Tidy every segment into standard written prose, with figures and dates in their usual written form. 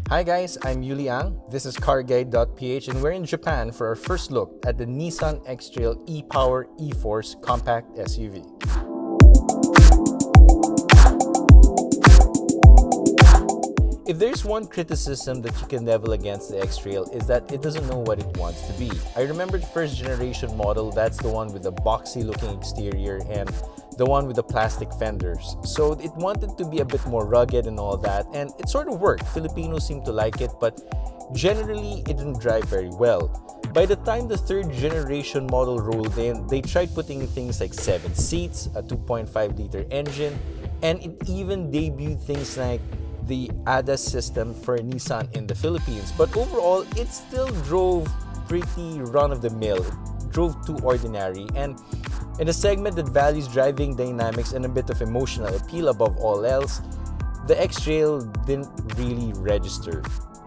Hi guys, I'm Yuli Ang. This is CarGuide.PH and we're in Japan for our first look at the Nissan X-Trail e-Power e-4orce compact SUV. If there's one criticism that you can level against the X-Trail is that it doesn't know what it wants to be. I remember the first generation model, that's the one with the boxy looking exterior and the one with the plastic fenders. So it wanted to be a bit more rugged and all that, and it sort of worked. Filipinos seem to like it, but generally it didn't drive very well. By the time the third generation model rolled in, they tried putting in things like 7 seats, a 2.5-liter engine, and it even debuted things like the ADAS system for Nissan in the Philippines. But overall, it still drove pretty run-of-the-mill. It drove too ordinary, and in a segment that values driving dynamics and a bit of emotional appeal above all else, the X-Trail didn't really register.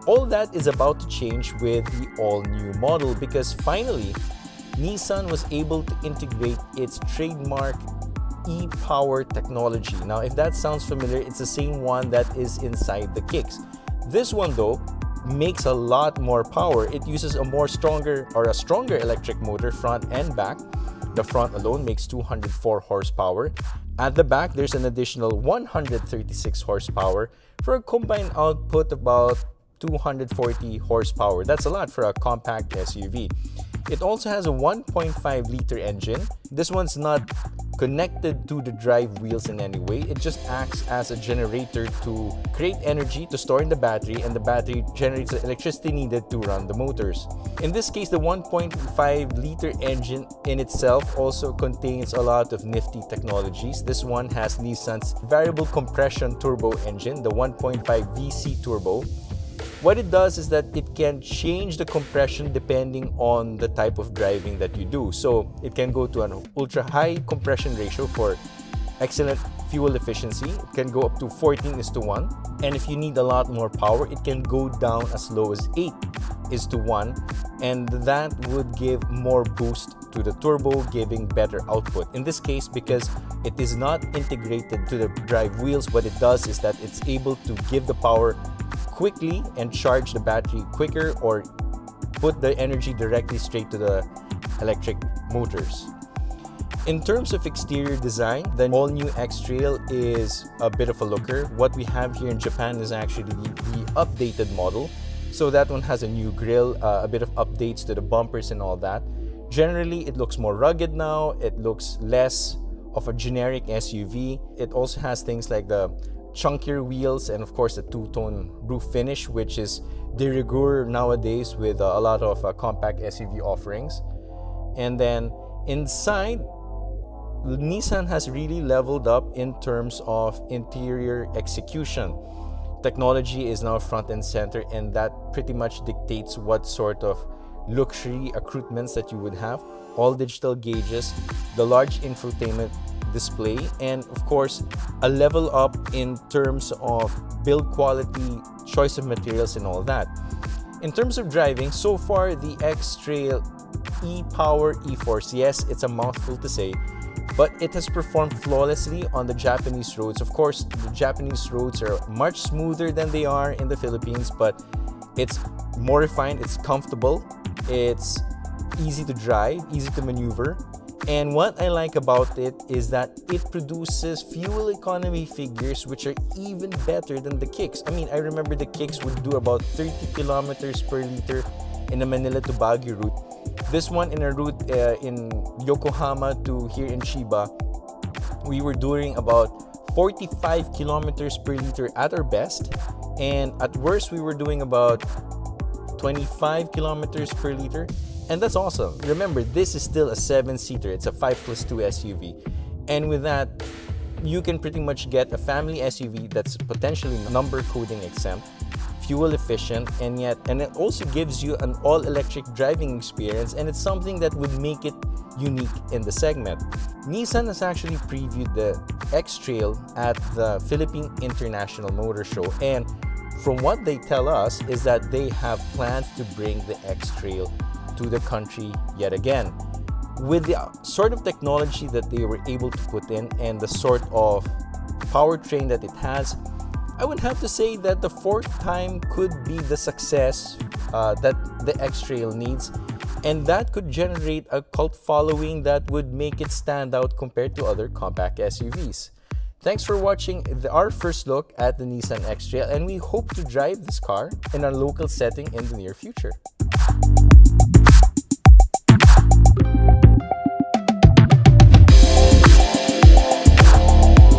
All that is about to change with the all-new model because finally, Nissan was able to integrate its trademark e-Power technology. Now, if that sounds familiar, it's the same one that is inside the kicks. This one, though, makes a lot more power. It uses a stronger electric motor front and back. The front alone makes 204 horsepower. At the back, there's an additional 136 horsepower for a combined output of about 240 horsepower. That's a lot for a compact SUV. It also has a 1.5-liter engine. This one's not connected to the drive wheels in any way. It just acts as a generator to create energy to store in the battery, and the battery generates the electricity needed to run the motors. In this case, the 1.5-liter engine in itself also contains a lot of nifty technologies. This one has Nissan's variable compression turbo engine, the 1.5 VC turbo. What it does is that it can change the compression depending on the type of driving that you do. So it can go to an ultra high compression ratio for excellent fuel efficiency. It can go up to 14:1. And if you need a lot more power, it can go down as low as 8:1. And that would give more boost to the turbo, giving better output. In this case, because it is not integrated to the drive wheels, what it does is that it's able to give the power quickly and charge the battery quicker or put the energy directly straight to the electric motors. In terms of exterior design, the all-new X-Trail is a bit of a looker. What we have here in Japan is actually the updated model. So that one has a new grille, a bit of updates to the bumpers and all that. Generally, it looks more rugged now. It looks less of a generic SUV. It also has things like the chunkier wheels and of course the two-tone roof finish, which is de rigueur nowadays with a lot of compact SUV offerings. And then inside, Nissan has really leveled up in terms of interior execution. Technology is now front and center, and that pretty much dictates what sort of luxury accoutrements that you would have. All digital gauges, the large infotainment display, and of course a level up in terms of build quality, choice of materials and all that. In terms of driving, so far the X-Trail e-Power e-4orce, yes, it's a mouthful to say, but it has performed flawlessly on the Japanese roads. Of course, the Japanese roads are much smoother than they are in the Philippines, but it's more refined, it's comfortable, it's easy to drive, easy to maneuver. And what I like about it is that it produces fuel economy figures which are even better than the kicks. I mean, I remember the kicks would do about 30 kilometers per liter in a Manila to Baguio route. This one, in a route in Yokohama to here in Chiba, we were doing about 45 kilometers per liter at our best, and at worst we were doing about 25 kilometers per liter. And that's awesome. Remember, this is still a 7-seater. It's a 5+2 SUV. And with that, you can pretty much get a family SUV that's potentially number coding exempt, fuel efficient, and it also gives you an all-electric driving experience, and it's something that would make it unique in the segment. Nissan has actually previewed the X-Trail at the Philippine International Motor Show, and from what they tell us is that they have plans to bring the X-Trail to the country yet again. With the sort of technology that they were able to put in and the sort of powertrain that it has, I would have to say that the fourth time could be the success that the X-Trail needs, and that could generate a cult following that would make it stand out compared to other compact SUVs. Thanks for watching our first look at the Nissan X-Trail, and we hope to drive this car in a local setting in the near future.